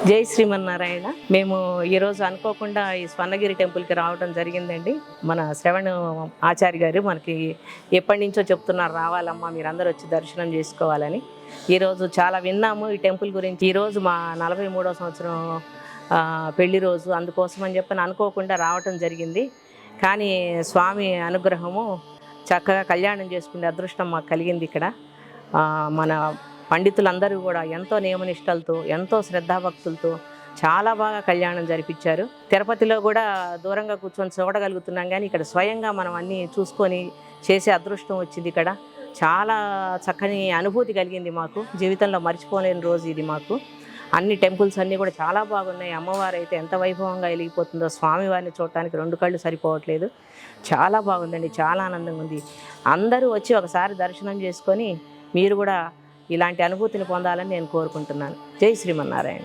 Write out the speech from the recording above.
జై శ్రీమన్నారాయణ. మేము ఈరోజు అనుకోకుండా ఈ స్వర్ణగిరి టెంపుల్కి రావడం జరిగిందండి. మన శ్రవణ్ ఆచార్య గారు మనకి ఎప్పటి నుంచో చెప్తున్నారు, రావాలమ్మా మీరందరూ వచ్చి దర్శనం చేసుకోవాలని. ఈరోజు చాలా విన్నాము ఈ టెంపుల్ గురించి. ఈరోజు మా 43వ సంవత్సరం పెళ్లి రోజు, అందుకోసం అని చెప్పని అనుకోకుండా రావటం జరిగింది. కానీ స్వామి అనుగ్రహము, చక్కగా కళ్యాణం చేసుకునే అదృష్టం మాకు కలిగింది. ఇక్కడ మన పండితులందరూ కూడా ఎంతో నియమనిష్టలతో, ఎంతో శ్రద్ధాభక్తులతో చాలా బాగా కళ్యాణం జరిపించారు. తిరుపతిలో కూడా దూరంగా కూర్చొని చూడగలుగుతున్నాం, కానీ ఇక్కడ స్వయంగా మనం అన్నీ చూసుకొని చేసే అదృష్టం వచ్చింది. ఇక్కడ చాలా చక్కని అనుభూతి కలిగింది మాకు. జీవితంలో మర్చిపోలేని రోజు ఇది మాకు. అన్ని టెంపుల్స్ అన్నీ కూడా చాలా బాగున్నాయి. అమ్మవారు అయితే ఎంత వైభవంగా వెలిగిపోతుందో, స్వామివారిని చూడటానికి 2 కళ్ళు సరిపోవట్లేదు. చాలా బాగుందండి, చాలా ఆనందంగా ఉంది. అందరూ వచ్చి ఒకసారి దర్శనం చేసుకొని మీరు కూడా ఇలాంటి అనుభూతిని పొందాలని నేను కోరుకుంటున్నాను. జై శ్రీమన్నారాయణ.